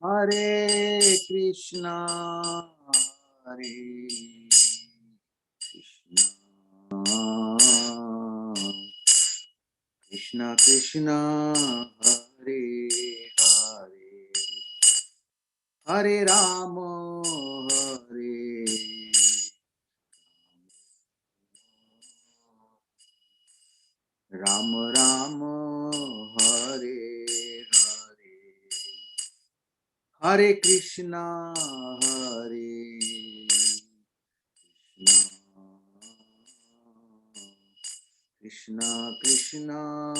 Hare Krishna, Hare Krishna, Krishna Krishna, Hare Hare, Hare Rama, Hare Rama, Rama, Hare Hare, Hare Krishna, Hare Krishna, Krishna,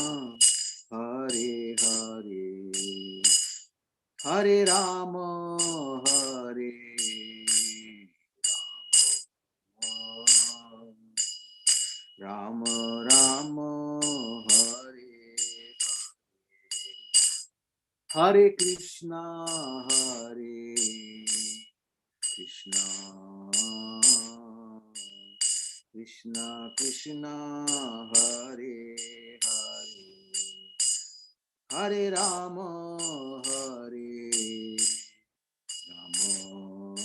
Hare Hare, Hare Rama, Hare Rama, Rama, Hare Hare, Hare Krishna, Hare Krishna, Krishna Krishna, Hare Hare, Hare Rama, Hare Rama,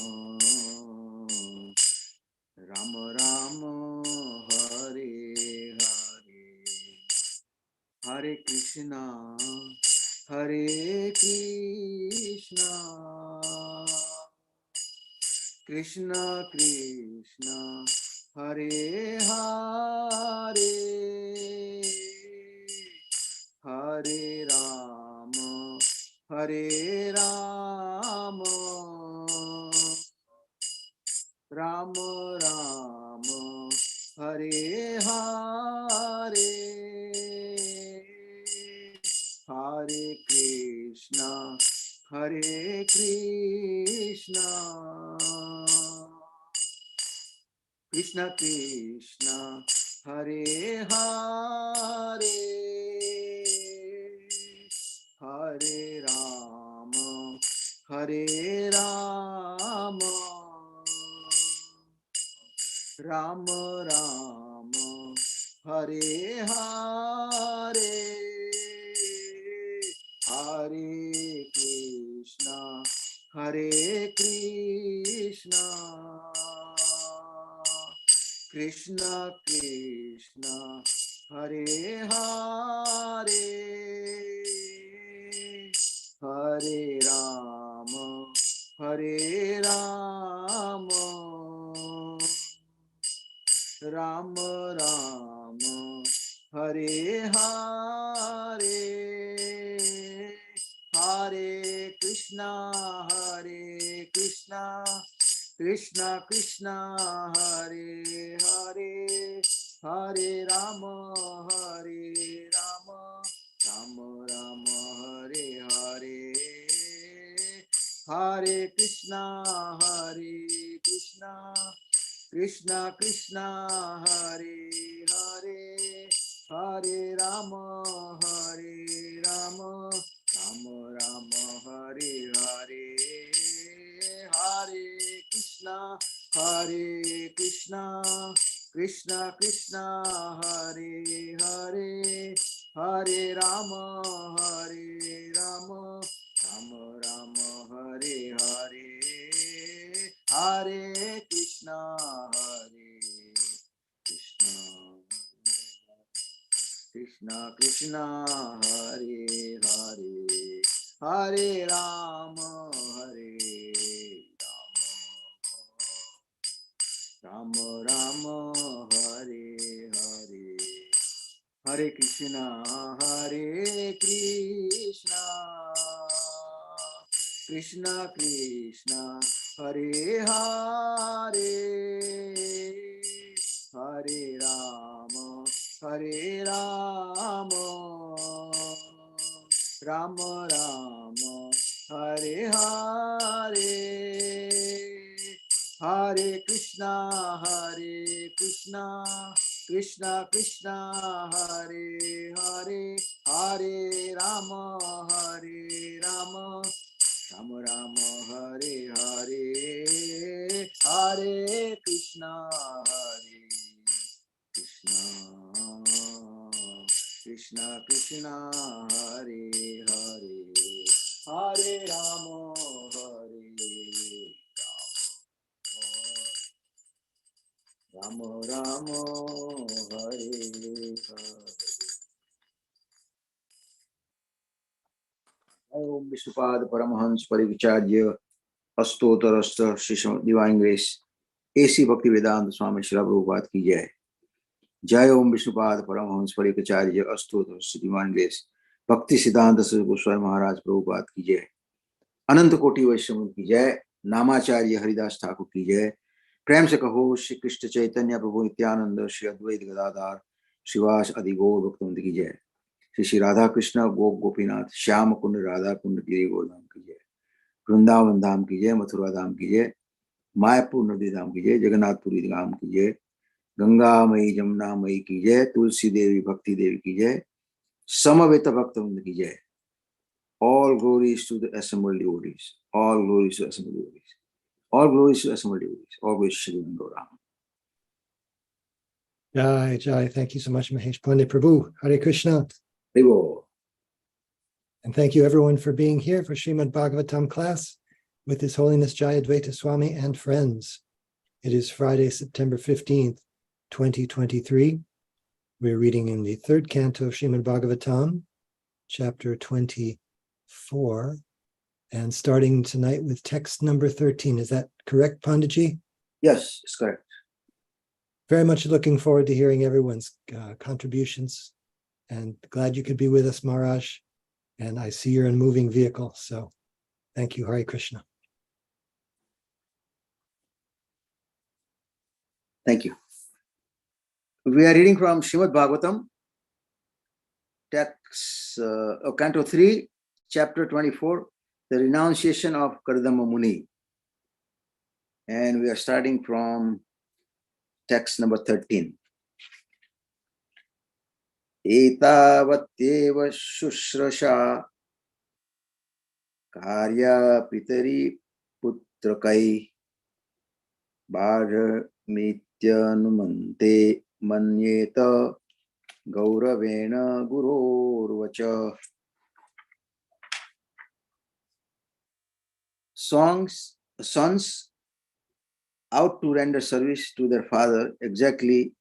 Rama Rama, Hare Hare, Hare Krishna, Hare Krishna, Krishna Krishna, Hare Hare, Hare Rama, Hare Rama, Rama Rama, Hare Hare, Hare Krishna, Hare Krishna, Krishna Krishna, Hare Hare, Hare Rama, Hare Rama, Rama Rama, Hare Hare, Hare Krishna, Hare Krishna, Krishna Krishna, Hare Hare, Hare Rama, Hare Rama, Rama Rama, Hare Hare, Hare Krishna, Hare Krishna, Krishna Krishna, Hare Hare, Hare Rama, Hare Rama, Rama Rama, Hare Hare, Hare Krishna, Hare Krishna, Krishna Krishna, Hare Hare, Hare Rama, Hare Rama, Rama Rama, Hare Hare, Hare Krishna, Hare Krishna, Krishna Krishna, Hare Hare, Hare Rama, Hare Rama, Rama Rama, Hare Hare, Hare Krishna, Hare Krishna, Krishna Krishna, Hare Hare, Hare Rama, Hare Rama, Rama Rama, Hare Hare, Hare Krishna, Hare Krishna, Krishna Krishna, Hare Hare, Hare Rama, Hare Rama, Rama Rama, Hare Hare, Hare Krishna, Hare Krishna, Krishna Krishna, Hare Hare, Hare Rama, Hare Rama, Rama Rama, Hare Hare, Hare Krishna, Hare Krishna, Krishna Krishna, Hare Hare, Hare Rama, Rama Hare Hare. Om Vishnupada Paramahans Parivicharya Astotarasta Shri Divine Grace AC Bhakti Vedanta Swami Srila Prabhupada ki jai. Jai Om Vishnupada Paramahans Parivicharya Astotarasta Divine Grace Bhakti Siddhanta Saraswati Goswami Maharaj Prabhupada ki jai. अनंत कोटि वैष्णव की जय. नामाचार्य हरिदास ठाकुर की जय. प्रेम से कहो श्री कृष्ण चैतन्य प्रभु नित्यानंद श्री अद्वैत गदाधार श्रीवास आदि गौर भक्तवृंद की जय. श्री श्री राधा कृष्ण गोप गोपीनाथ श्याम कुंड राधा कुंड गिरि गोधाम की जय. वृंदावन धाम की जय. मथुरा धाम की जय. मायापुर नदी धाम की जय. जगन्नाथपुरी धाम की जय. गंगा मई जमुना मई की जय. तुलसी देवी भक्ति देवी की जय. समवेत भक्तवृंद की जय. All glories to the assembled devotees. All glories to assembled devotees. All glories to assembled devotees. All glories to Sri Ram. Jai, Jai. Thank you so much, Mahesh Pandey Prabhu. Hare Krishna. Haribo. And thank you everyone for being here for Srimad-Bhagavatam class with His Holiness Jayadvaita Swami and friends. It is Friday, September 15th, 2023. We're reading in the third canto of Srimad-Bhagavatam, chapter 24, and starting tonight with text number 13. Is that correct, Panditji? Yes, it's correct. Very much looking forward to hearing everyone's contributions, and glad you could be with us, Maharaj. And I see you're in a moving vehicle, so thank you. Hare Krishna. Thank you. We are reading from Srimad-Bhagavatam, text Canto 3, chapter 24, the renunciation of Kardama Muni. And we are starting from text number 13. Etavatyeva shushrasha karya pitari putrakai bhajamityanumante manyeta gauravena gurorvacha. Sons out to render service to their father exactly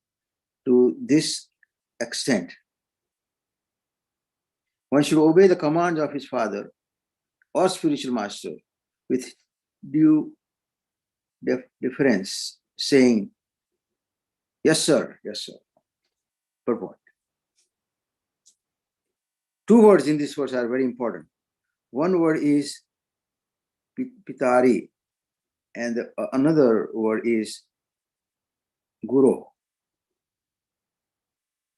to this extent. One should obey the commands of his father or spiritual master with due deference, saying, yes, sir, yes, sir. Purport. Two words in this verse are very important. One word is pitari, and another word is guru.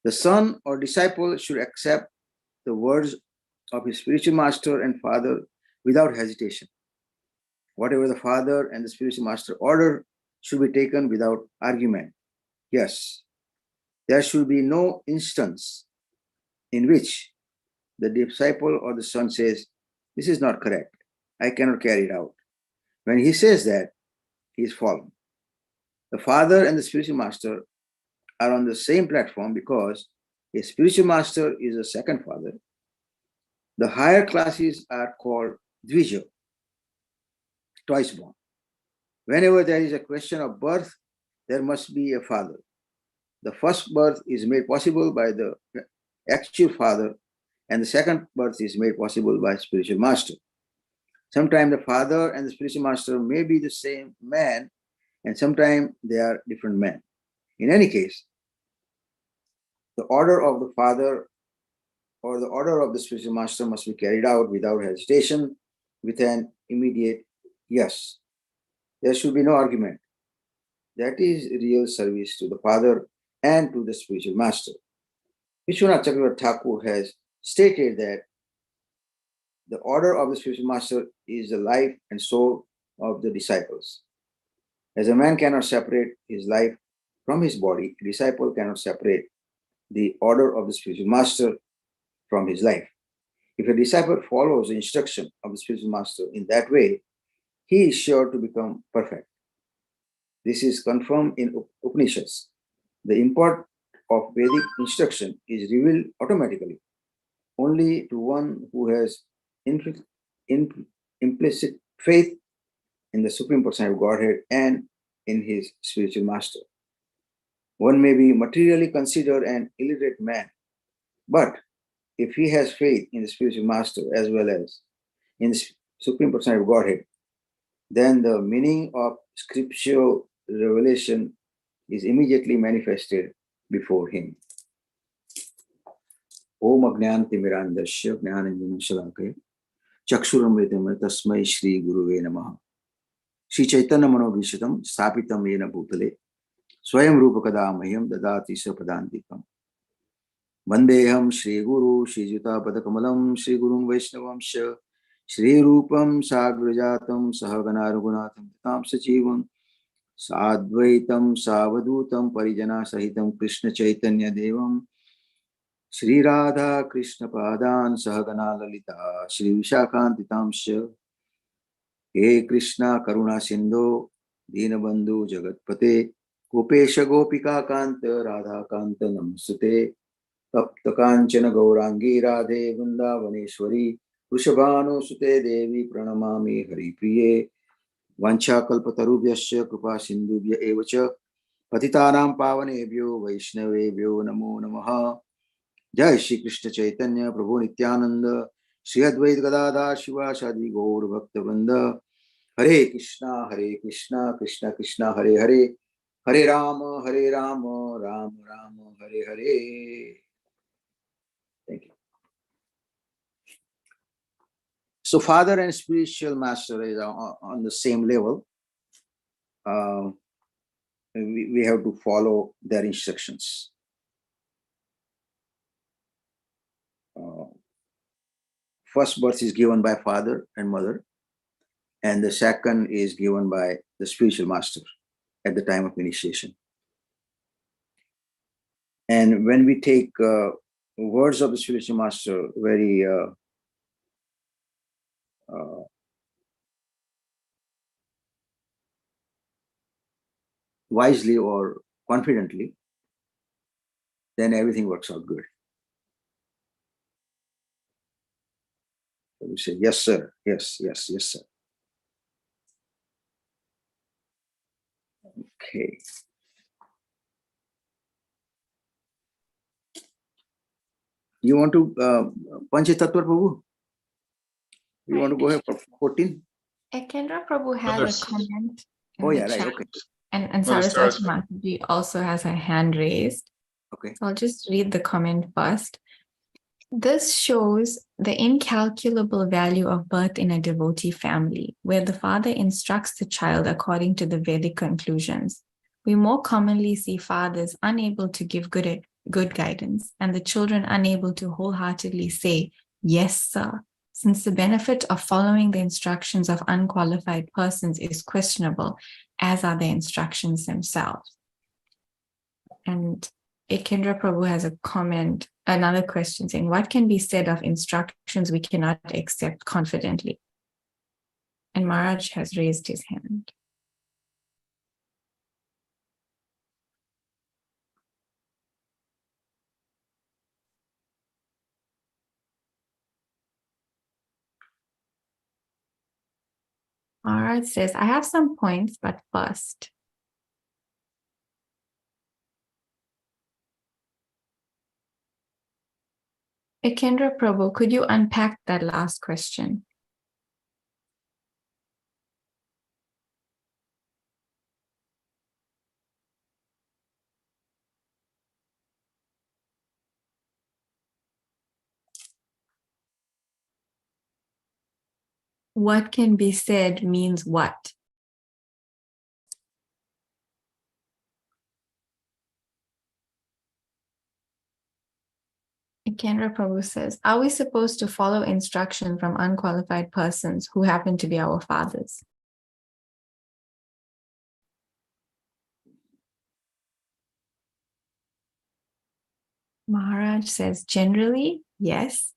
The son or disciple should accept the words of his spiritual master and father without hesitation. Whatever the father and the spiritual master order should be taken without argument. Yes, there should be no instance in which the disciple or the son says, this is not correct, I cannot carry it out. When he says that, he is fallen. The father and the spiritual master are on the same platform because a spiritual master is a second father. The higher classes are called Dvija, twice born. Whenever there is a question of birth, there must be a father. The first birth is made possible by the actual father, and the second birth is made possible by spiritual master. Sometimes the father and the spiritual master may be the same man, and sometimes they are different men. In any case, the order of the father or the order of the spiritual master must be carried out without hesitation, with an immediate yes. There should be no argument. That is real service to the father and to the spiritual master. Vishwanath Chakravarti Thakur has stated that the order of the spiritual master is the life and soul of the disciples. As a man cannot separate his life from his body, a disciple cannot separate the order of the spiritual master from his life. If a disciple follows the instruction of the spiritual master in that way, he is sure to become perfect. This is confirmed in Upanishads. The import of Vedic instruction is revealed automatically only to one who has implicit faith in the Supreme Personality of Godhead and in his spiritual master. One may be materially considered an illiterate man, but if he has faith in the spiritual master as well as in the Supreme Personality of Godhead, then the meaning of scriptural revelation is immediately manifested before him. Om Ajnanatimirandasya Jnananjana Shalakaya Chakshuramaritama Tasmai Shri Guruve Namaha Shri Chaitanya Manobhishatam Sthapitam Yena Bhutale Swayam Rupakadamahyam Dadati Sapadantikam Vandeham Shri Guru Shri Juta Padakamalam Shri Gurum Vaishnavamsha Shri Rupam Sagrajatam Sahagana Raghunatham Tam Sachivam Sadvaitam Savadutam Parijana Sahitam Krishna Chaitanya Devam Shri Radha Krishna Padan Sahagana Lalita Shri Vishakhantitamsha He Krishna Karuna Sindhu Dinabandhu Jagatpate Gopesha Gopika Kanta Radha Kanta Namsute Tapta Kanchana Gaurangi Radhe Vrindavaneshwari Vrishabhanu Sute Devi Pranamami Hari Priye Vancha Kalpatarubhyasya Kripa Sindhubhya Evacha Patitanam Pavanebhyo Vaishnavebhyo Namo Namaha Jai Shri Krishna Chaitanya Prabhu Nityananda Shri Advaita Gadadhar Shivasadi Gaur Bhakta Vrinda Hare Krishna Krishna Krishna Hare Hare Hare Rama Rama Rama Hare Hare. Thank you. So father and spiritual master is on the same level. We have to follow their instructions. First birth is given by father and mother, and the second is given by the spiritual master at the time of initiation. And when we take words of the spiritual master very wisely or confidently, then everything works out good. So we say, yes, sir. Yes, sir. Okay. You want to Panchatattva Prabhu? You want to go ahead for 14? Ekendra Prabhu has a comment. Oh, yeah, right. Okay. And Saraswati Mataji also has her hand raised. Okay. So I'll just read the comment first. This shows the incalculable value of birth in a devotee family, where the father instructs the child according to the Vedic conclusions. We more commonly see fathers unable to give good guidance, and the children unable to wholeheartedly say, yes, sir, since the benefit of following the instructions of unqualified persons is questionable, as are the instructions themselves. And Ekendra Prabhu has a comment, another question saying, what can be said of instructions we cannot accept confidently? And Maharaj has raised his hand. Maharaj says, I have some points, but first. Ekendra Prabhu, could you unpack that last question? What can be said means what? Ekendra Prabhu says, are we supposed to follow instruction from unqualified persons who happen to be our fathers? Maharaj says, generally, yes.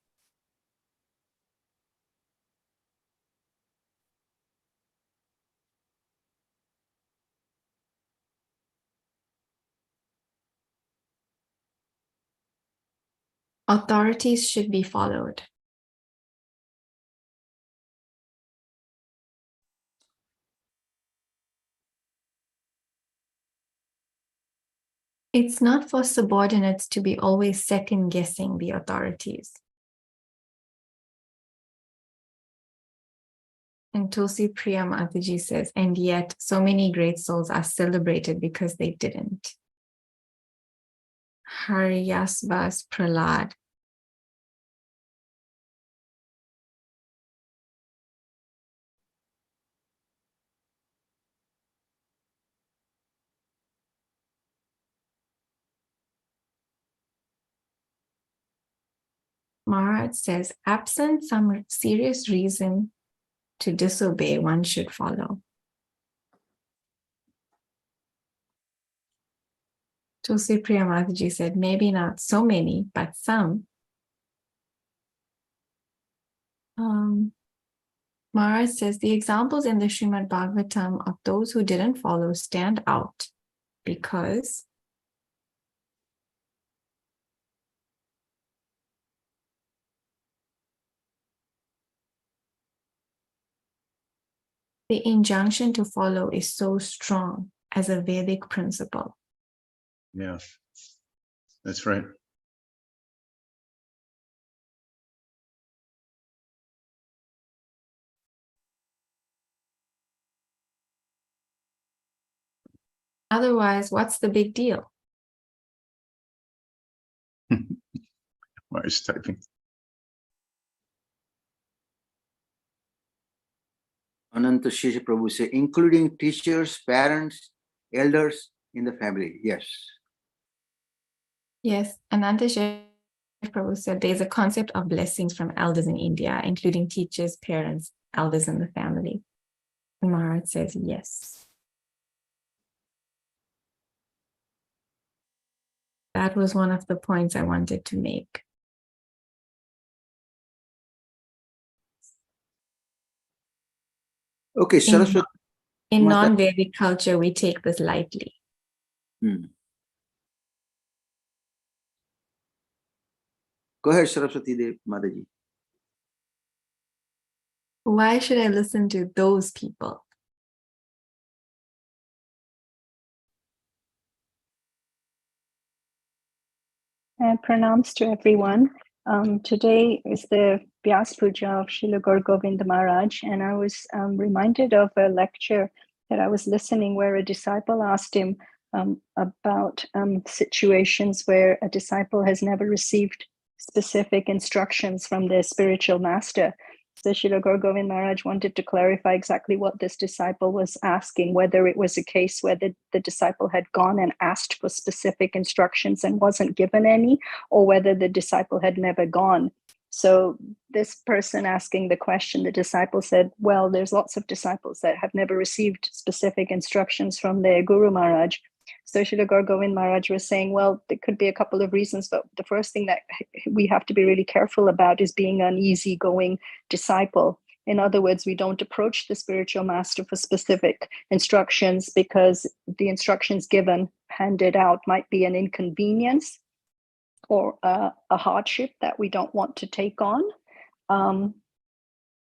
Authorities should be followed. It's not for subordinates to be always second guessing the authorities. And Tulsi Priya Mataji says, and yet so many great souls are celebrated because they didn't. Haryasvas Pralad. Maharaj says, absent some serious reason to disobey, one should follow. Tulsi Priya Mataji said, maybe not so many, but some. Maharaj says, the examples in the Srimad-Bhagavatam of those who didn't follow stand out because the injunction to follow is so strong as a Vedic principle. Yeah, that's right. Otherwise, what's the big deal? Maharaj typing. Ananta Shesha Prabhu say, including teachers, parents, elders in the family. Yes. Yes, Ananta Shesha Prabhu said there's a concept of blessings from elders in India, including teachers, parents, elders in the family. And Maharaj says yes. That was one of the points I wanted to make. Okay, Saraswati. In non-Vedic culture, we take this lightly. Go ahead, Saraswati Dev Mataji. Why should I listen to those people? Pranams to everyone. Today is the Vyas Puja of Srila Gaur Govind Maharaj, and I was reminded of a lecture that I was listening where a disciple asked him about situations where a disciple has never received specific instructions from their spiritual master. So Srila Gaur Govind Maharaj wanted to clarify exactly what this disciple was asking, whether it was a case where the disciple had gone and asked for specific instructions and wasn't given any, or whether the disciple had never gone. So this person asking the question, the disciple said, well, there's lots of disciples that have never received specific instructions from their Guru Maharaj. So Srila Gaur Govind Maharaj was saying, well, there could be a couple of reasons, but the first thing that we have to be really careful about is being an easygoing disciple. In other words, we don't approach the spiritual master for specific instructions because the instructions given, handed out, might be an inconvenience or a hardship that we don't want to take on.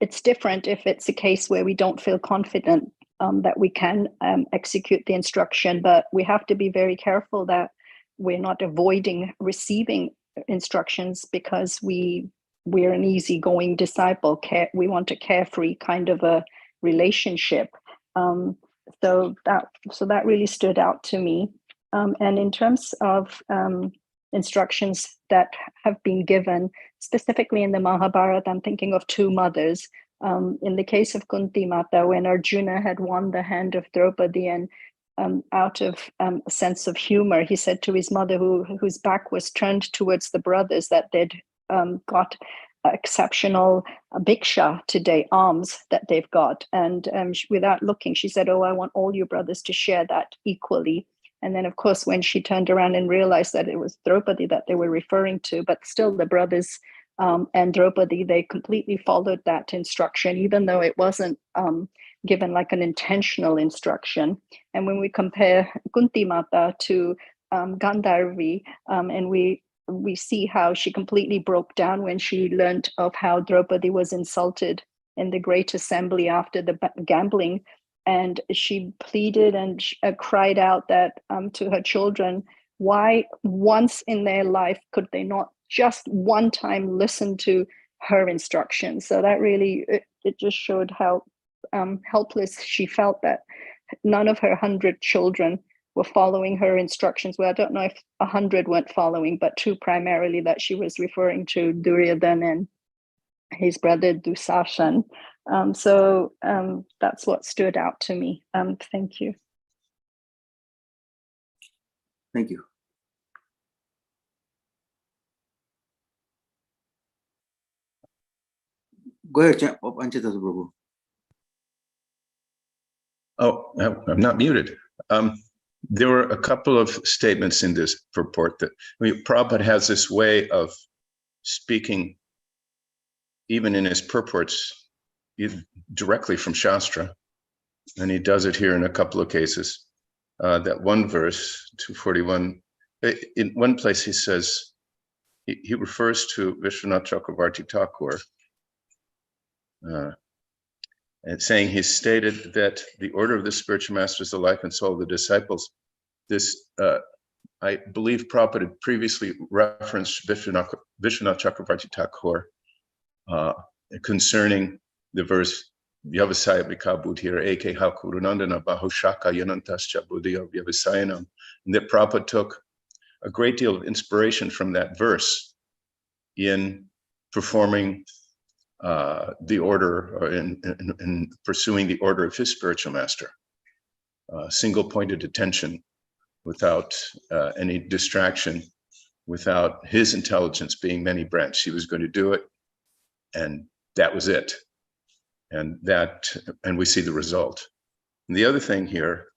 It's different if it's a case where we don't feel confident that we can execute the instruction, but we have to be very careful that we're not avoiding receiving instructions because we're an easygoing disciple. We want a carefree kind of a relationship. So that really stood out to me. And in terms of instructions that have been given, specifically in the Mahabharata, I'm thinking of two mothers. In the case of Kunti Mata, when Arjuna had won the hand of Draupadi, and out of a sense of humor, he said to his mother, whose back was turned towards the brothers, that they'd got exceptional bhiksha today, alms that they've got. And without looking, she said, oh, I want all your brothers to share that equally. And then, of course, when she turned around and realized that it was Draupadi that they were referring to, but still the brothers and Draupadi, they completely followed that instruction, even though it wasn't given like an intentional instruction. And when we compare Kunti Mata to Gandharvi, and we see how she completely broke down when she learned of how Draupadi was insulted in the great assembly after the gambling. And she pleaded and cried out that to her children Why once in their life could they not just one time listen to her instructions? So that really, it just showed how helpless she felt, that none of her 100 children were following her instructions. Well, I don't know if 100 weren't following, but 2 primarily that she was referring to, Duryodhana and his brother Dusashan. So that's what stood out to me. Thank you. Thank you. Go ahead, Panchatattva Prabhu. Oh, no, I'm not muted. There were a couple of statements in this purport that, Prabhupada has this way of speaking, even in his purports, directly from Shastra. And he does it here in a couple of cases. That one verse, 241, in one place he says, he refers to Vishwanath Chakravarti Thakur, and saying he stated that the order of the spiritual master is the life and soul of the disciples. This, I believe Prabhupada had previously referenced Vishwanath Chakravarti Thakur concerning the verse, Vyavasaya Bhikabudhira Eke Hakurunandana Bahushaka Yanantascha Buddhya Vyavasayanam, and that Prabhupada took a great deal of inspiration from that verse in performing the order, or in pursuing the order of his spiritual master. Single-pointed attention, without any distraction, without his intelligence being many branched. He was going to do it, and that was it. And we see the result. And the other thing here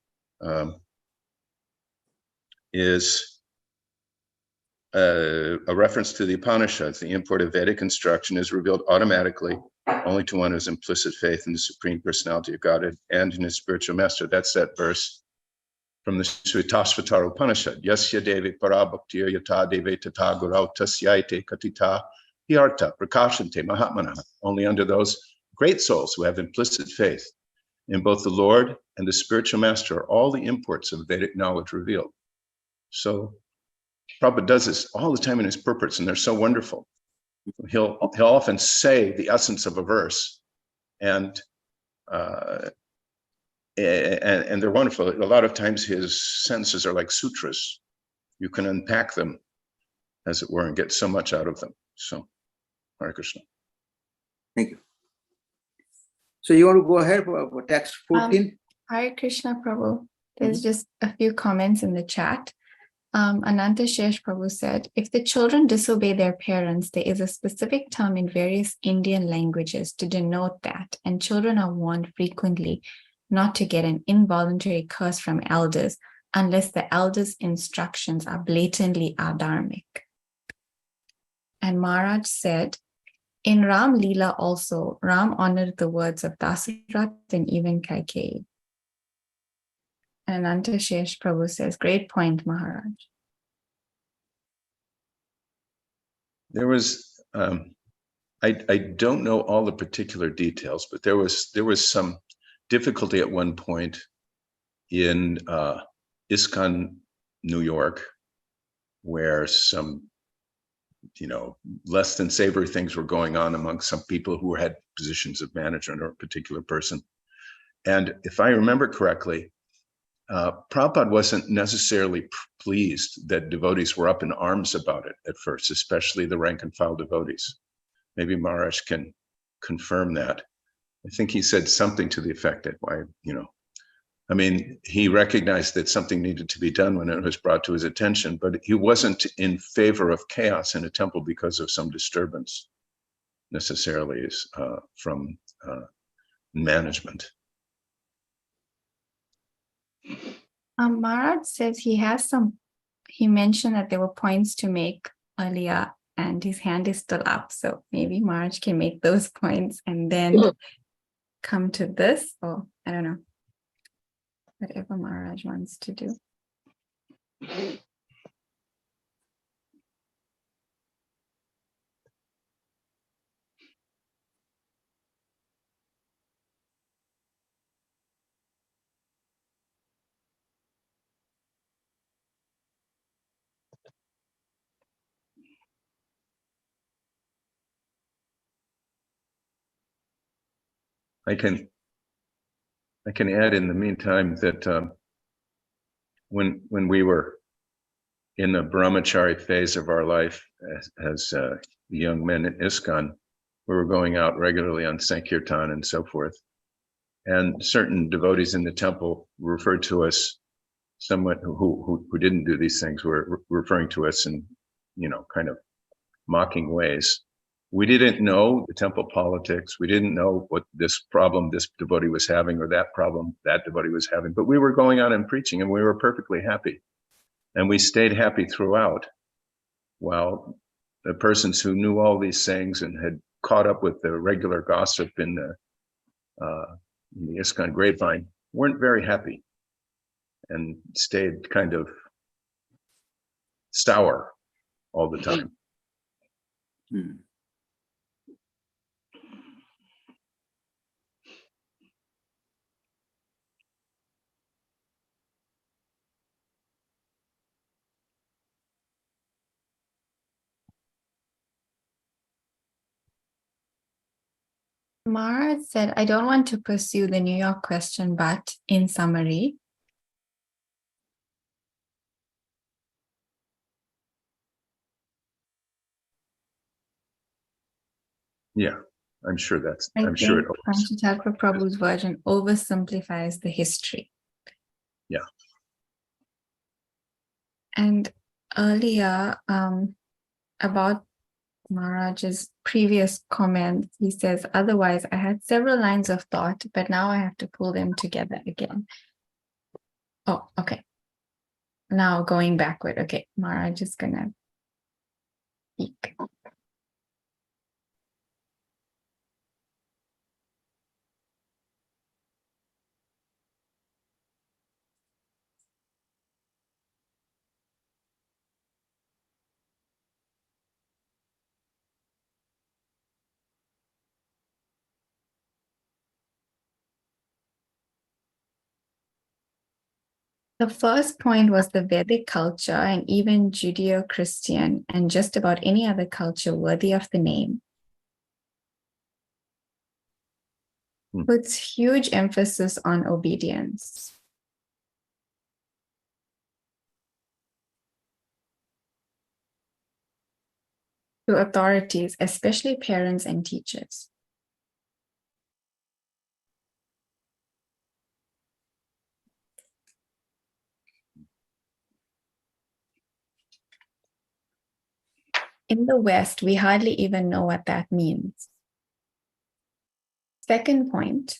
is a reference to the Upanishads. The import of Vedic instruction is revealed automatically only to one who has implicit faith in the Supreme Personality of Godhead and in his spiritual master. That's that verse from the Shvetashvatara Upanishad. Yasya devi parabhaktir yata deve tata gurau tasyaite katita hyarta prakashante mahatmana. Only under those great souls who have implicit faith in both the Lord and the spiritual master are all the imports of Vedic knowledge revealed. So Prabhupada does this all the time in his purports, and they're so wonderful. He'll often say the essence of a verse, and they're wonderful. A lot of times his sentences are like sutras. You can unpack them, as it were, and get so much out of them. So, Hare Krishna. Thank you. So you want to go ahead for text 14? Hare Krishna Prabhu. There's just a few comments in the chat. Ananta Shesh Prabhu said, if the children disobey their parents, there is a specific term in various Indian languages to denote that, and children are warned frequently not to get an involuntary curse from elders unless the elders' instructions are blatantly adharmic. And Maharaj said, in Ram Leela also, Ram honored the words of Dasirat and even Kaikeyi. And Ananta Shesh Prabhu says, great point, Maharaj. There was, I don't know all the particular details, but there was some difficulty at one point in ISKCON, New York, where some, less than savory things were going on among some people who had positions of management or a particular person. And if I remember correctly, Prabhupada wasn't necessarily pleased that devotees were up in arms about it at first, especially the rank and file devotees. Maybe Maharaj can confirm that. I think he said something to the effect that, he recognized that something needed to be done when it was brought to his attention, but he wasn't in favor of chaos in a temple because of some disturbance necessarily from management. Maharaj says he mentioned that there were points to make earlier and his hand is still up. So maybe Maharaj can make those points and then come to this, or I don't know, whatever Maharaj wants to do. I can add in the meantime that when we were in the brahmachari phase of our life as young men in ISKCON, we were going out regularly on Sankirtan and so forth. And certain devotees in the temple referred to us, someone who didn't do these things were referring to us in, kind of mocking ways. We didn't know the temple politics. We didn't know what this problem this devotee was having or that problem that devotee was having, but we were going out and preaching and we were perfectly happy. And we stayed happy throughout, while the persons who knew all these things and had caught up with the regular gossip in the ISKCON grapevine weren't very happy and stayed kind of sour all the time. Hmm. Mara said, I don't want to pursue the New York question, but in summary, Yeah, I'm sure that's, I I'm sure it think opens. Panchatakra Prabhu's version oversimplifies the history. Yeah. And earlier, about Maharaj's previous comment, he says, otherwise, I had several lines of thought, but now I have to pull them together again. Oh, okay. Now going backward. Okay, Maharaj is gonna speak. The first point was the Vedic culture and even Judeo-Christian and just about any other culture worthy of the name puts huge emphasis on obedience. To authorities, especially parents and teachers. In the West, we hardly even know what that means. Second point,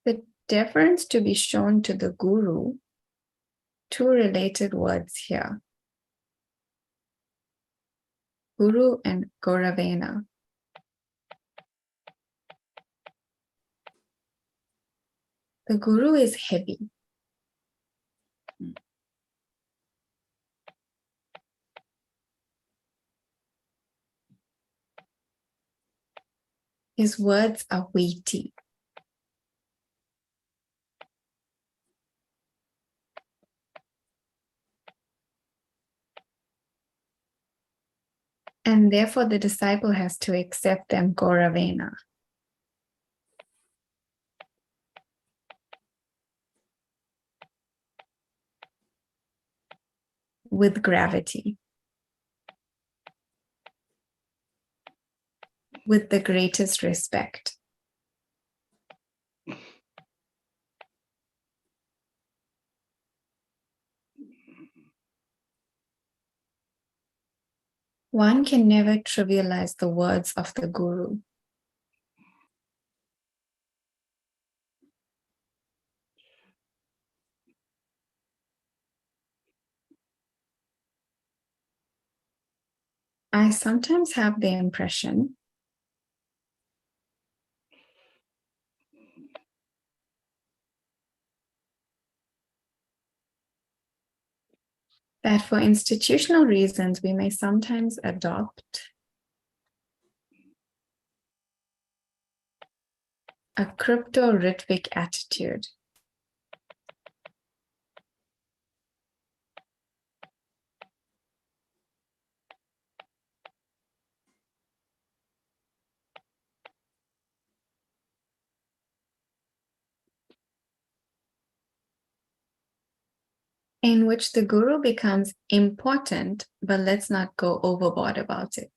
the deference to be shown to the guru, two related words here, guru and Gauravena. The guru is heavy. His words are weighty. And therefore the disciple has to accept them Gauravena. With gravity. With the greatest respect. One can never trivialize the words of the guru. I sometimes have the impression that for institutional reasons, we may sometimes adopt A crypto-Ritvic attitude. In which the guru becomes important, but let's not go overboard about it.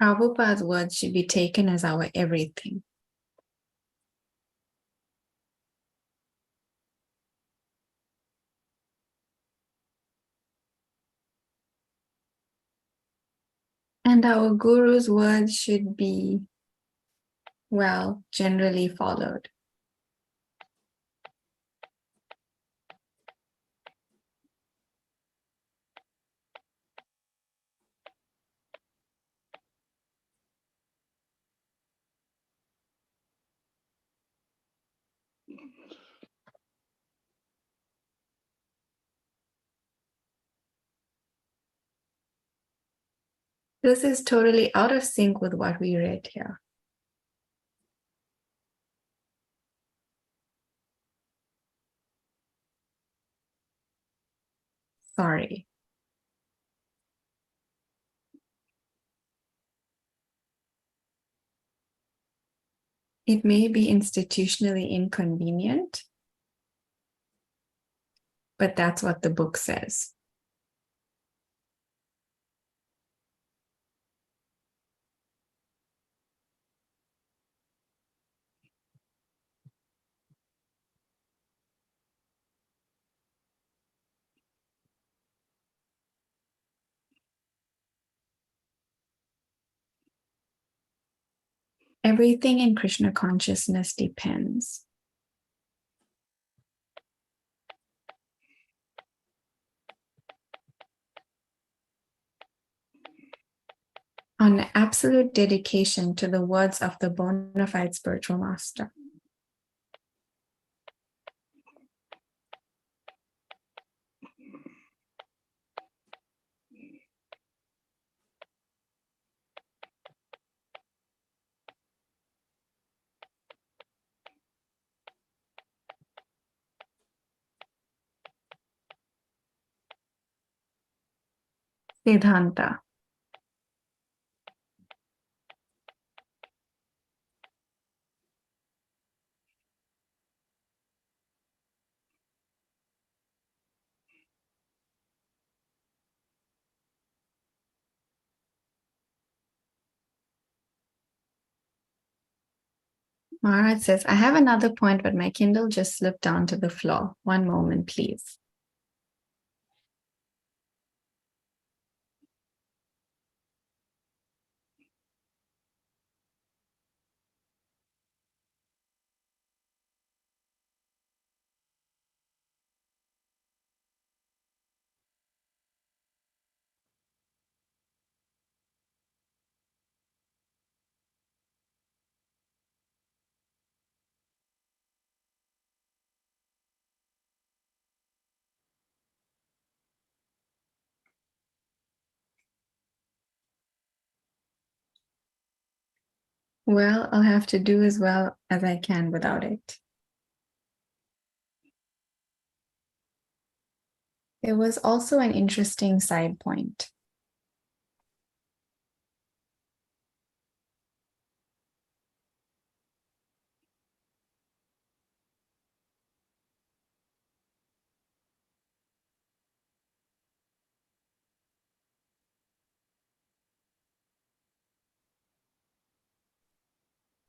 Prabhupada's words should be taken as our everything. And our guru's words should be, well, generally followed. This is totally out of sync with what we read here. Sorry. It may be institutionally inconvenient, but that's what the book says. Everything in Krishna consciousness depends. On absolute dedication to the words of the bona fide spiritual master. Siddhanta. Maharaj says, I have another point, but my Kindle just slipped down to the floor. One moment, please. Well, I'll have to do as well as I can without it. There was also an interesting side point.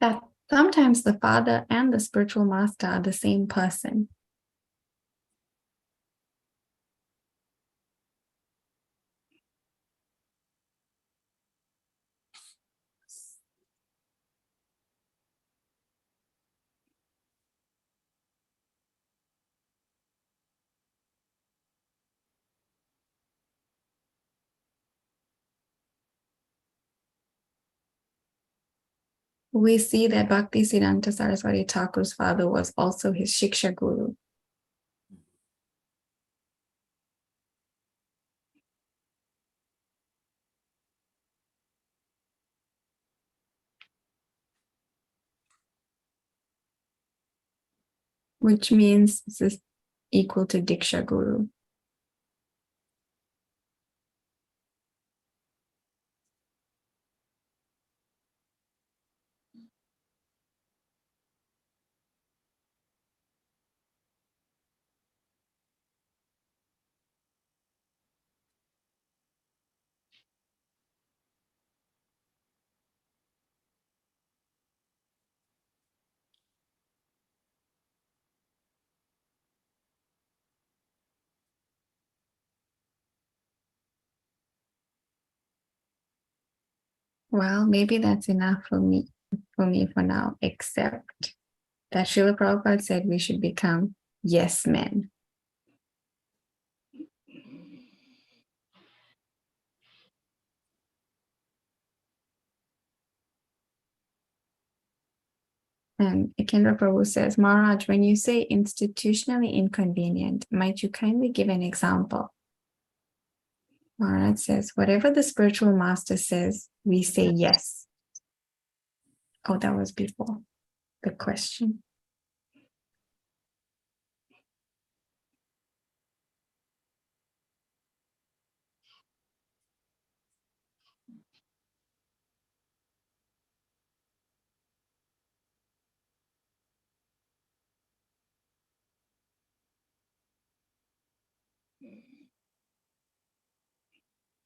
That sometimes the father and the spiritual master are the same person. We see that Bhaktisiddhanta Saraswati Thakur's father was also his Shiksha Guru. Which means this is equal to Diksha Guru. Well, maybe that's enough for me for now, except that Srila Prabhupada said we should become yes men. And Ekendra Prabhu says, Maharaj, when you say institutionally inconvenient, might you kindly give an example? Maharaj says, whatever the spiritual master says, we say yes. Oh, that was before the question.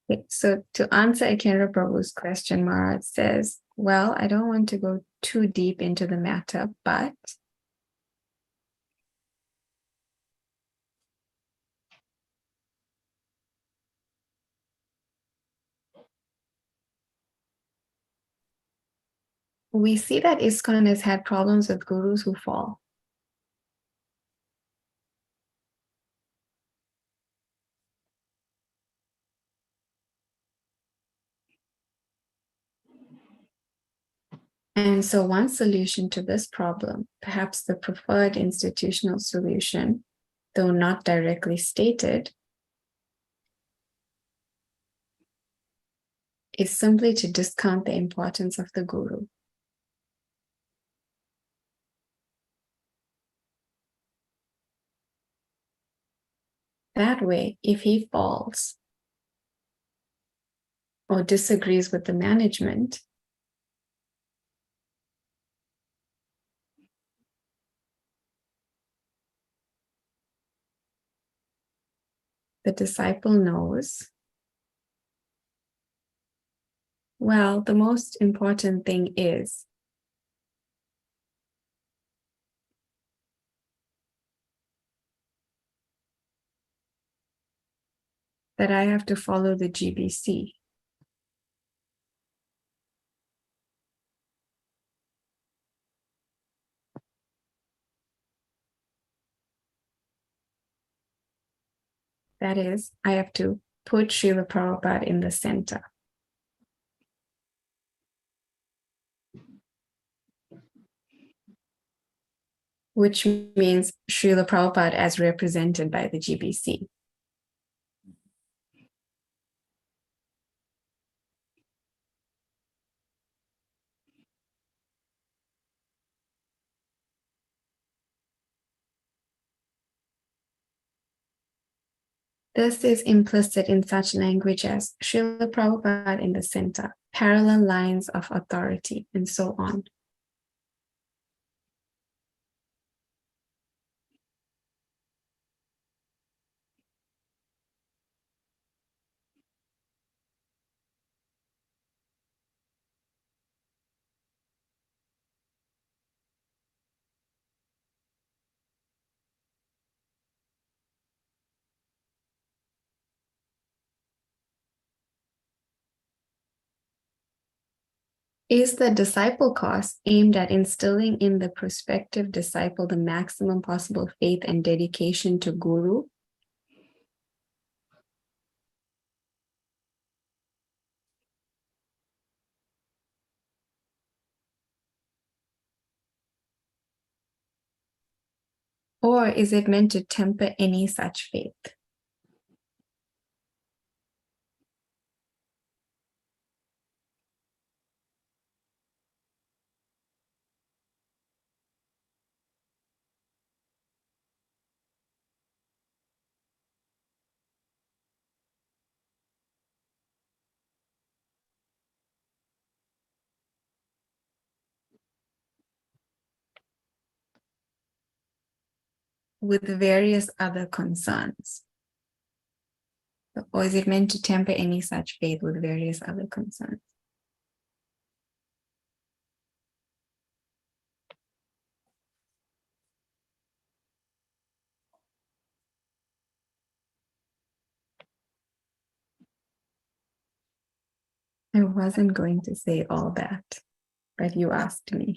Okay, so to answer Ekendra Prabhu's question, Maharaj says, well, I don't want to go too deep into the matter, but we see that ISKCON has had problems with gurus who fall. And so one solution to this problem, perhaps the preferred institutional solution, though not directly stated, is simply to discount the importance of the guru. That way, if he falls or disagrees with the management, the disciple knows, well, the most important thing is that I have to follow the GBC. That is, I have to put Srila Prabhupada in the center. Which means Srila Prabhupada as represented by the GBC. This is implicit in such language as Srila Prabhupada in the center, parallel lines of authority, and so on. Is the disciple course aimed at instilling in the prospective disciple the maximum possible faith and dedication to Guru? Or is it meant to temper any such faith? With various other concerns? Or is it meant to temper any such faith with various other concerns? I wasn't going to say all that, but you asked me.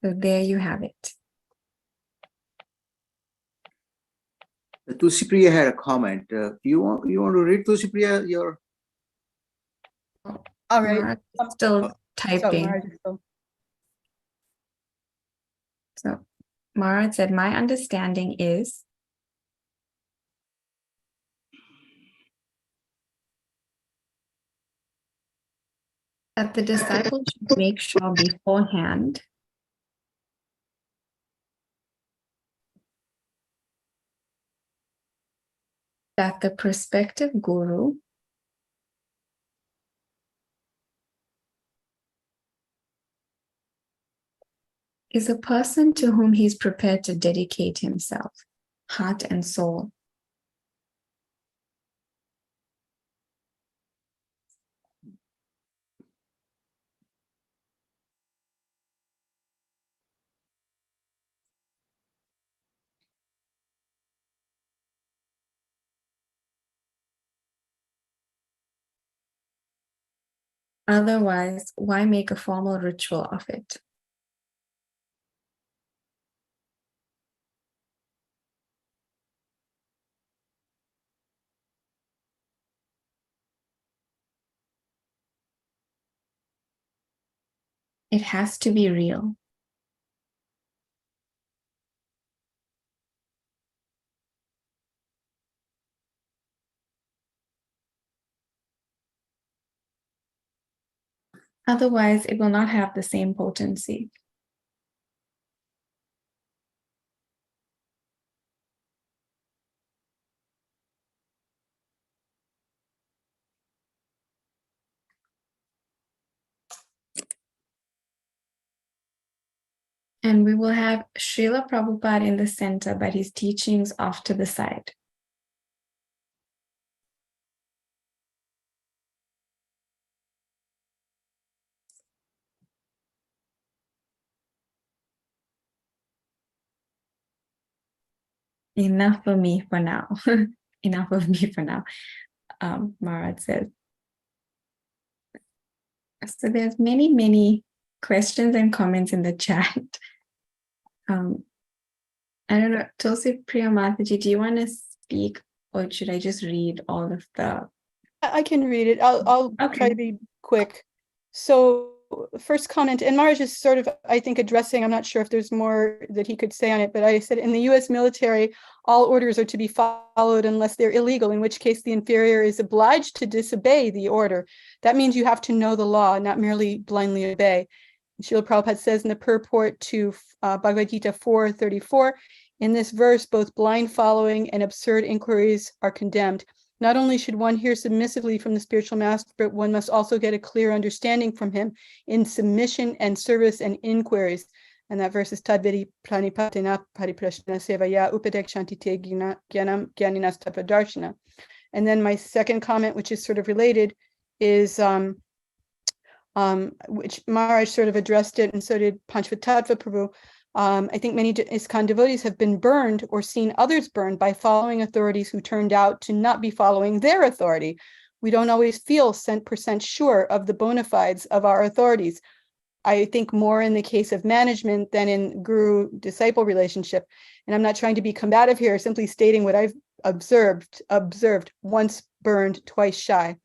So there you have it. Tulsi Priya had a comment. You want to read, Tulsi Priya, your? All right. Marat is still So, typing. Maharaj is still- So Marat said, my understanding is that the disciple should make sure beforehand that the prospective guru is a person to whom he's prepared to dedicate himself, heart and soul. Otherwise, why make a formal ritual of it? It has to be real. Otherwise, it will not have the same potency. And we will have Srila Prabhupada in the center, but his teachings off to the side. Enough for me for now. Enough of me for now, Maharaj says. So there's many questions and comments in the chat. I don't know, Tulsi Priya Mataji, do you want to speak or should I just read all of the? I can read it. I'll try to be quick. So first comment, and Maharaj is sort of, I think, addressing, I'm not sure if there's more that he could say on it, but I said in the US military, all orders are to be followed unless they're illegal, in which case the inferior is obliged to disobey the order. That means you have to know the law, not merely blindly obey. Srila Prabhupada says in the purport to Bhagavad Gita 4:34, in this verse, both blind following and absurd inquiries are condemned. Not only should one hear submissively from the spiritual master, but one must also get a clear understanding from him in submission and service and inquiries. And that verse is Tadvedi Pranipatina Pariprashna Sevaya Upadekshantite Gyanam Gyaninas Tapadarshana. And then my second comment, which is sort of related, is which Maharaj sort of addressed it, and so did Panchvatattva Prabhu. I think many ISKCON devotees have been burned or seen others burned by following authorities who turned out to not be following their authority. We don't always feel 100% sure of the bona fides of our authorities. I think more in the case of management than in guru-disciple relationship. And I'm not trying to be combative here, simply stating what I've observed, once burned, twice shy.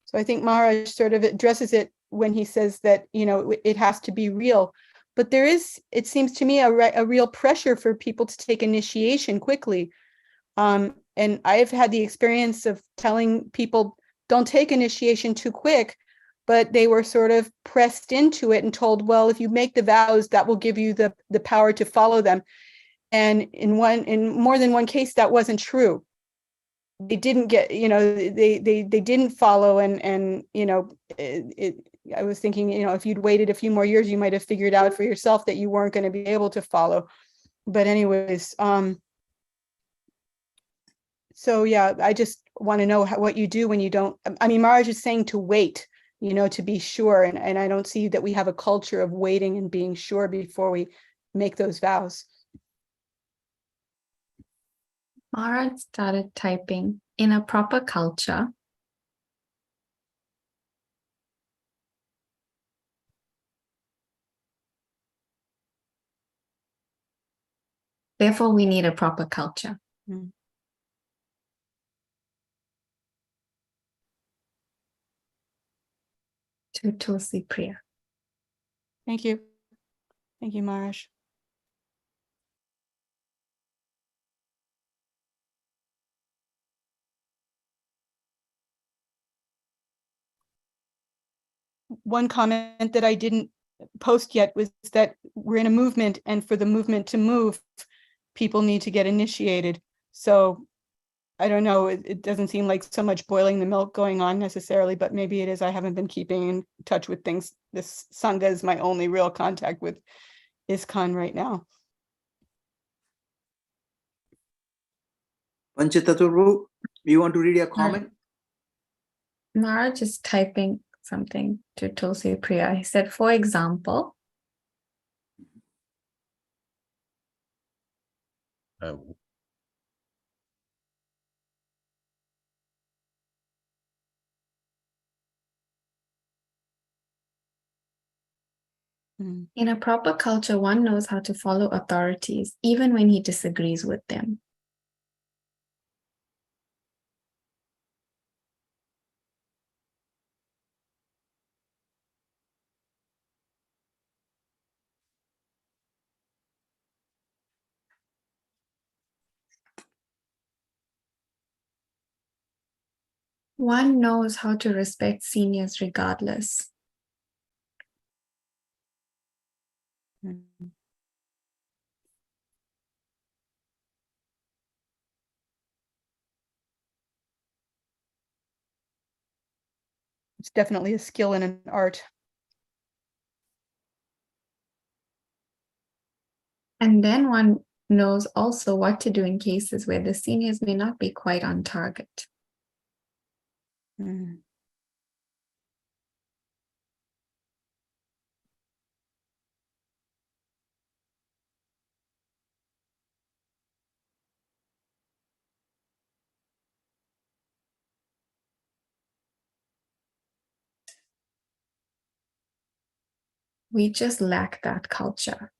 So I think Maharaj sort of addresses it when he says that, it has to be real. But there is, it seems to me, a real pressure for people to take initiation quickly. And I've had the experience of telling people, don't take initiation too quick, but they were sort of pressed into it and told, well, if you make the vows, that will give you the power to follow them. And in more than one case, that wasn't true. They didn't get, they didn't follow. And I was thinking, if you'd waited a few more years, you might have figured out for yourself that you weren't going to be able to follow. But anyways, so yeah, I just want to know what you do when you don't. I mean, Maharaj is saying to wait, to be sure. And I don't see that we have a culture of waiting and being sure before we make those vows. Maharaj started typing, in a proper culture, therefore we need a proper culture. Mm. To Tulsi Priya. Thank you. Thank you, Maharaj. One comment that I didn't post yet was that we're in a movement, and for the movement to move, people need to get initiated. So I don't know, it doesn't seem like so much boiling the milk going on necessarily, but maybe it is. I haven't been keeping in touch with things. This Sangha is my only real contact with ISKCON right now. Panchatattva, you want to read a comment? Maharaj is typing something to Tulsi Priya. He said, for example, in a proper culture, one knows how to follow authorities, even when he disagrees with them. One knows how to respect seniors regardless. It's definitely a skill and an art. And then one knows also what to do in cases where the seniors may not be quite on target. We just lack that culture.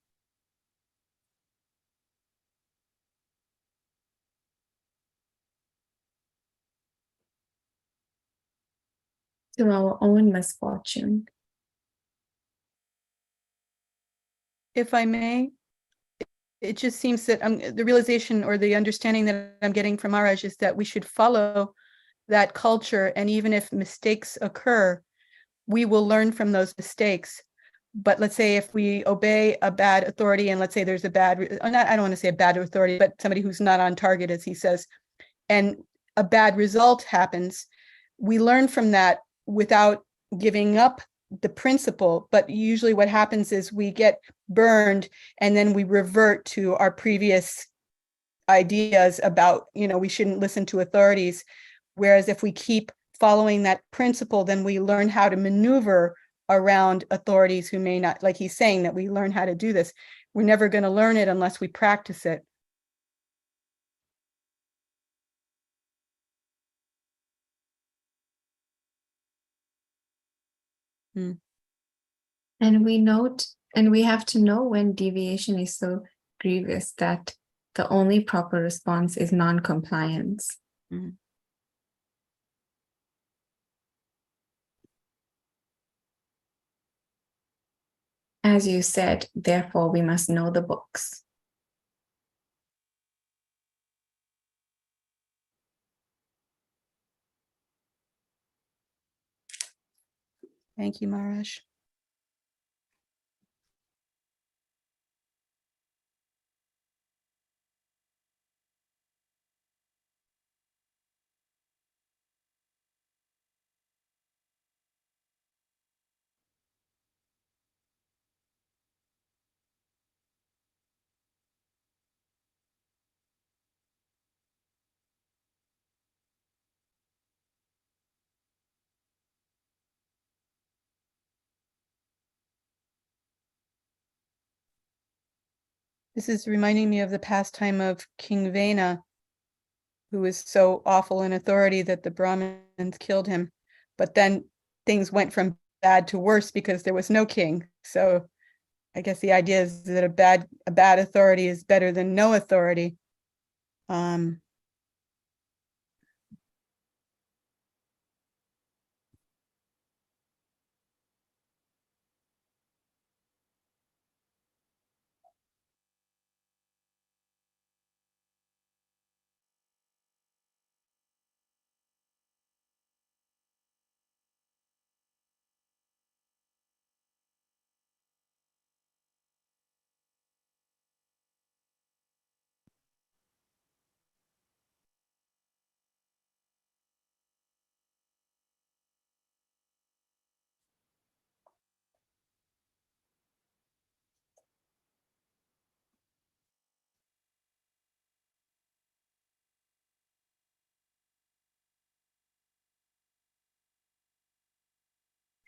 To our own misfortune. If I may, it just seems that the realization or the understanding that I'm getting from Maharaj is that we should follow that culture, and even if mistakes occur, we will learn from those mistakes. But let's say if we obey a bad authority, and let's say there's a bad, I don't want to say a bad authority, but somebody who's not on target, as he says, and a bad result happens, we learn from that without giving up the principle. But usually what happens is we get burned, and then we revert to our previous ideas about, we shouldn't listen to authorities. Whereas if we keep following that principle, then we learn how to maneuver around authorities who may not, like he's saying, that we learn how to do this. We're never going to learn it unless we practice it. And we have to know when deviation is so grievous that the only proper response is non-compliance. Mm-hmm. as you said, therefore we must know the books. Thank you, Maharaj. This is reminding me of the pastime of King Vena, who was so awful in authority that the Brahmins killed him. But then things went from bad to worse because there was no king. So I guess the idea is that a bad authority is better than no authority.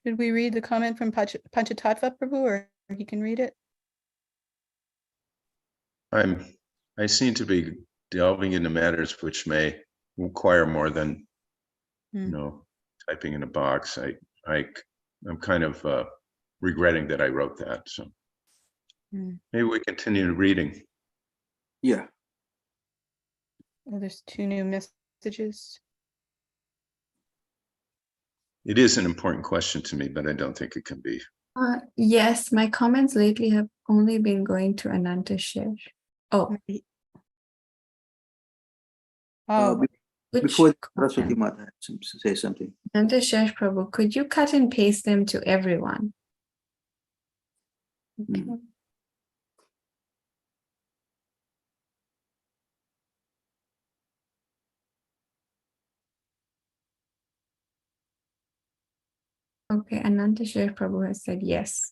Should we read the comment from Panchatattva Prabhu, or he can read it? I seem to be delving into matters which may require more than, typing in a box. I'm kind of regretting that I wrote that. So maybe we continue reading. Yeah. Oh, there's 2 new messages. It is an important question to me, but I don't think it can be. Yes, my comments lately have only been going to Ananta Shesh. Oh, Before Saraswati Mata say something. Ananta Shesh Prabhu, could you cut and paste them to everyone? Okay. Okay, Ananta Shesh Prabhu has said yes.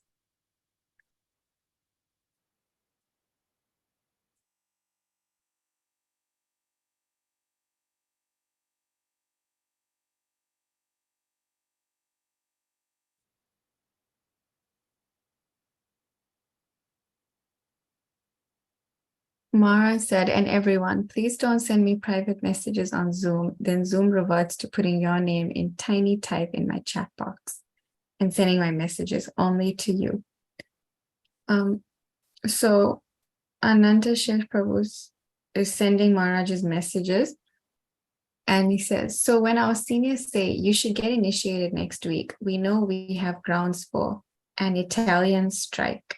Mara said, and everyone, please don't send me private messages on Zoom. Then Zoom reverts to putting your name in tiny type in my chat box and sending my messages only to you. So Ananta Sheikh Prabhu is sending Maharaj's messages. And he says, so when our seniors say you should get initiated next week, we know we have grounds for an Italian strike.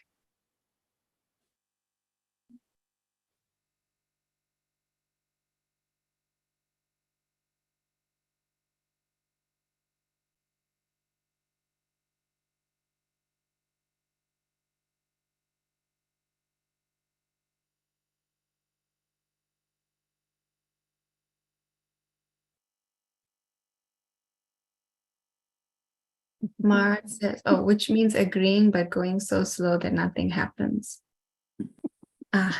Maharaj says, oh, which means agreeing but going so slow that nothing happens. Ah.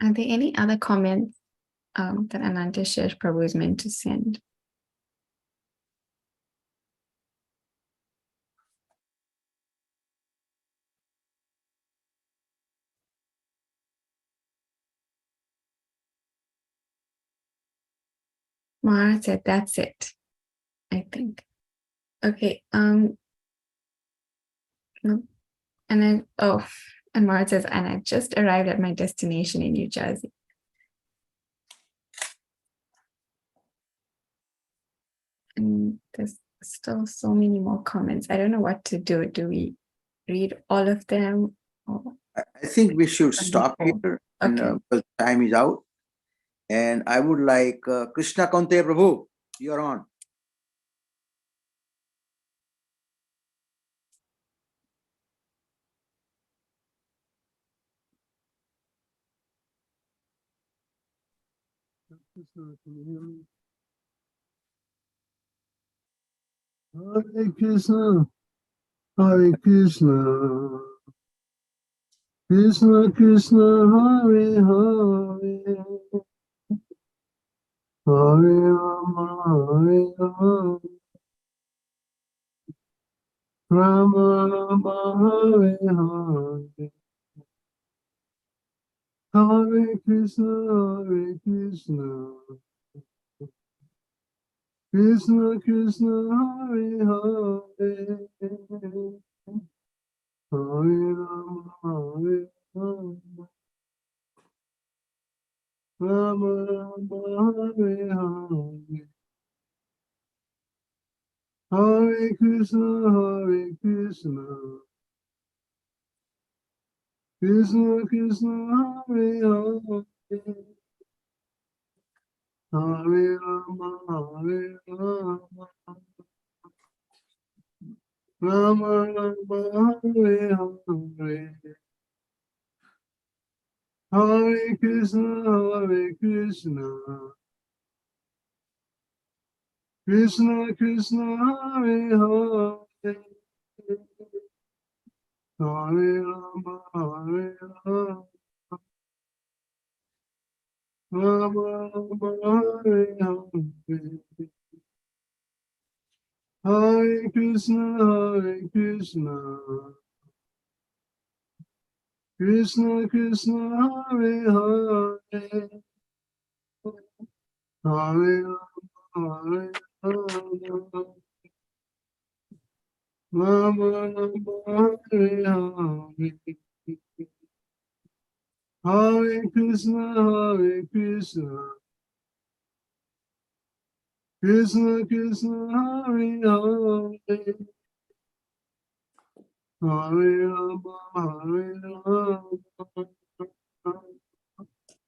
Are there any other comments that Ananta Shesh Prabhu is meant to send? Mara said, that's it, I think. Okay. No. And then, and Mara says, and I just arrived at my destination in New Jersey. And there's still so many more comments. I don't know what to do. Do we read all of them? Or... I think we should stop here, and because time is out. And I would like Krishna Kante Prabhu, you're on. Hare Krishna, Hare Krishna, Krishna Krishna, Hare Hare, Hare Rama, Hare Rama, Rama Rama, Hare Hare, Hare Krishna, Hare Krishna, Krishna Krishna, Hare Hare, Hare Rama, Hare Rama, Rama Rama, Hare Hare, Hare Krishna, Hare Krishna, Krishna Krishna, Hare Hare, Hare Rama, Hare Rama, Rama Rama, Hare Hare, Hare Krishna, Hare Krishna, Krishna Krishna, Hare Hare, Hare Rama, Hare Rama, Rama Rama, Hare Hare, Hare Krishna, Hare Krishna, Krishna Krishna, Hare Hare, Hare Rama, Hare Rama, Rama Rama, Hare Hare, Hare Krishna, Hare Krishna, Krishna Krishna, Hare Hare, Hare Rama, Hare Rama, Rama Rama, Hare Hare, Hare Krishna, Hare Krishna, Krishna Krishna, Hare Hare, Hare Rama, Hare Rama,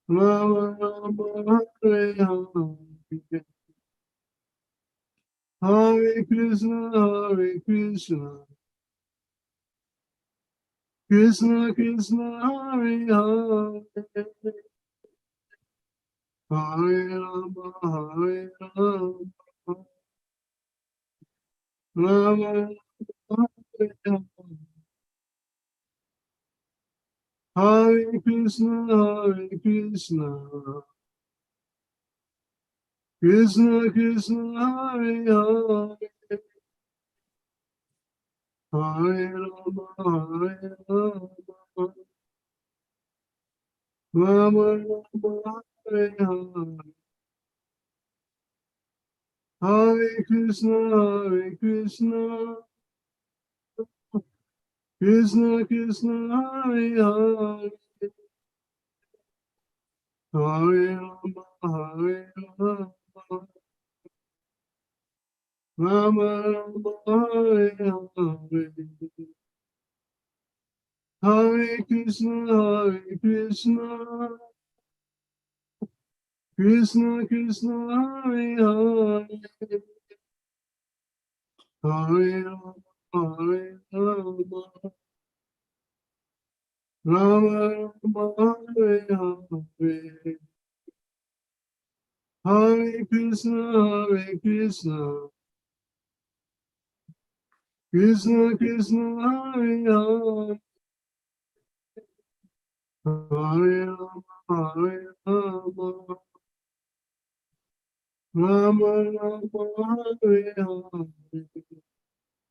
Rama Rama, Hare Hare, Hare Krishna, Hare Krishna, Krishna Krishna, Hare Hare, Hare Rama, Hare Rama, Rama Rama, Hare Hare, Hare Krishna, Hare Krishna, Krishna Krishna, Hare Hare, Hare Rama, Hare Rama, Rama Rama, Hare Hare, Hare Krishna, Hare Krishna, Krishna Krishna, Hare Hare, Hare Rama, Hare Rama, Rama Rama, Hare Hare, Hare Krishna, Hare Krishna, Krishna Krishna, Hare Hare, Hare Rama, Hare Rama, Rama Rama, Hare Hare,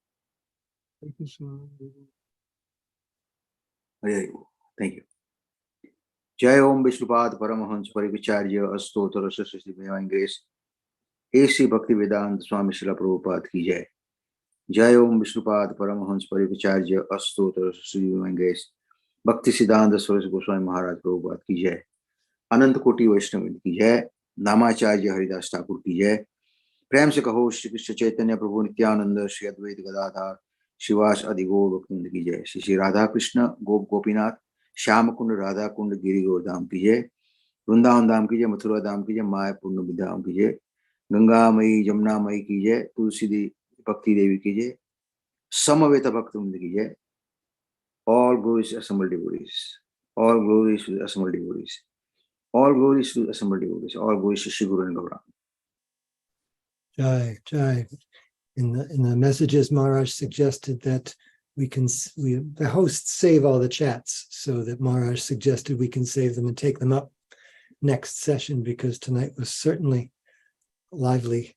Hare Krishna. Hare Krishna. Thank you. Jai Om Vishnupad Paramahansa Parivicharya Astotra Sasasi Divine Grace. A.C. Bhaktivedanta Swami Srila Prabhupada ki jai. Jai Om Vishnupad Paramahans Parivacharya Astotra Sri Mangesh Bhakti Siddhanta Saraswati Goswami Maharaj Prabhupada ki jai. अनंत कोटि वैष्णव की जय. नामाचार्य हरिदास ठाकुर की जय. प्रेम से कहो श्री कृष्ण चैतन्य प्रभु नित्यानंद श्री अद्वैत गदाधर शिवास आदि गौर भक्तवृंद की जय. श्री श्री राधा कृष्ण गोप गोपीनाथ श्याम कुंड राधा कुंड गिरि गोधाम की जय. वृंदावन धाम की जय. मथुरा धाम की जय. मायापुर धाम की जय. गंगा मई जमुना मई की जय. तुलसी भक्ति देवी की जय. समवेत भक्तवृंद की जय. All glories to assembled devotees. All glories to the assembled devotees. All glories to the assembled devotees. All glories to Shri Guru and Gauranga. Jai, Jai. In the messages, Maharaj suggested that the hosts save all the chats, so that Maharaj suggested we can save them and take them up next session, because tonight was certainly lively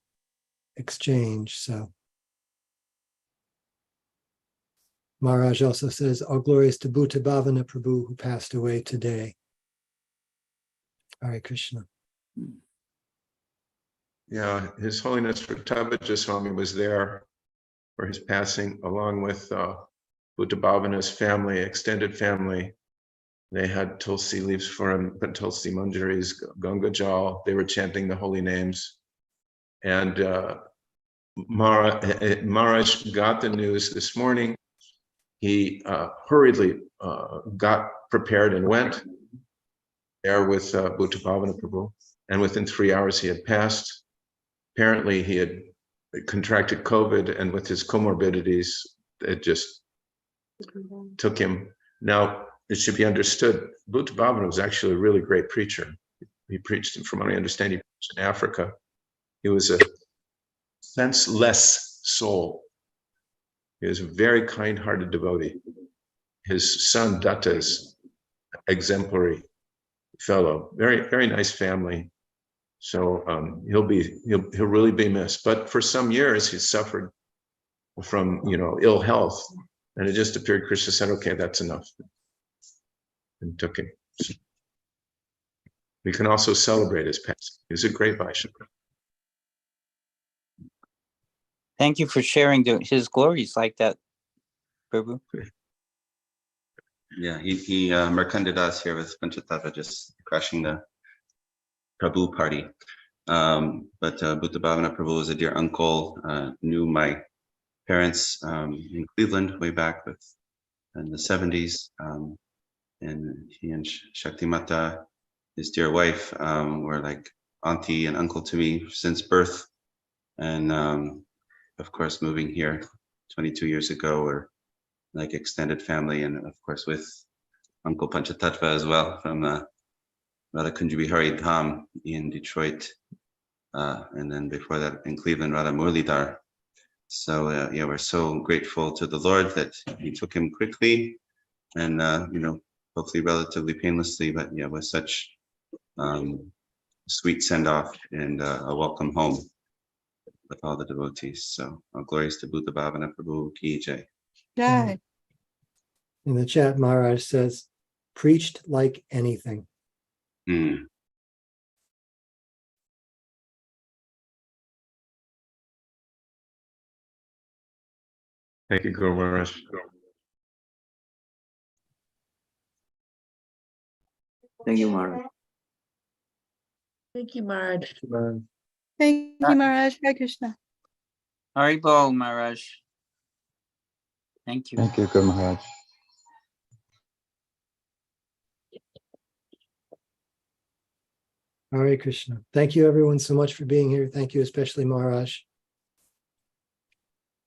exchange. So Maharaj also says, all glories to Bhuta Bhavana Prabhu, who passed away today. Hare Krishna. Yeah, His Holiness Jayadvaita Swami was there for his passing, along with Bhuta Bhavana's family, extended family. They had tulsi leaves for him, tulsi manjaris, Ganga Jal. They were chanting the holy names. And Maharaj got the news this morning. He hurriedly got prepared and went there with Bhuta Bhavana Prabhu. And within 3 hours, he had passed. Apparently, he had contracted COVID, and with his comorbidities, it just took him. Now, it should be understood, Bhuta Bhavana was actually a really great preacher. He preached, from what I understand, he preached in Africa. He was a senseless soul. He was a very kind-hearted devotee. His son, Datta, is exemplary fellow, very, very nice family. So he'll really be missed. But for some years, he suffered from, ill health. And it just appeared, Krishna said, okay, that's enough. And took him. So we can also celebrate his passing. He was a great Vaishnava. Thank you for sharing his glories like that, Prabhu. Yeah, he Merkanda Das here with Panchatattva, just crashing the Prabhu party. But Bhuta Bhavana Prabhu was a dear uncle, knew my parents in Cleveland way back in the 70s. And he and Shakti Mata, his dear wife, were like auntie and uncle to me since birth. And of course, moving here 22 years ago, we're like extended family, and of course with Uncle Panchatattva as well from Radha Kunj Bihari Dham in Detroit, and then before that in Cleveland, Radha Murlidhar. So yeah, we're so grateful to the Lord that He took him quickly, and hopefully relatively painlessly, but yeah, with such sweet send off and a welcome home with all the devotees. So all glories to Bhuta Bhavana Prabhu Ki Jai. Jai. In the chat, Maharaj says, preached like anything. Mm. Thank you, Guru Maharaj. Thank you, Maharaj. Thank you, Maharaj. Thank you, Maharaj. Hare Krishna. Haribol, Maharaj. Thank you. Thank you, Guru Maharaj. Hare Krishna. Thank you everyone so much for being here. Thank you especially Maharaj.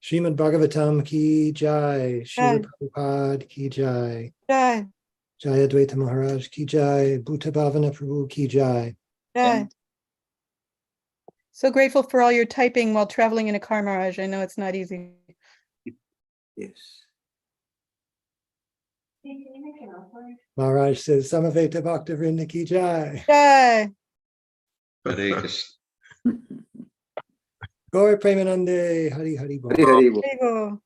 Srimad-Bhagavatam ki jai. Srila Prabhupada ki jai. Jai. Jayadvaita Maharaj ki jai. Bhuta Bhavana Prabhu ki jai. Jai. So grateful for all your typing while traveling in a car, Maharaj. I know it's not easy. Yes. Maharaj says, Samaveta Bhakta Vrinda ki jai. Jai. Hare Krishna. Gaur Premanande. Hari Hari Bol. Hari Hari Bol. There you go.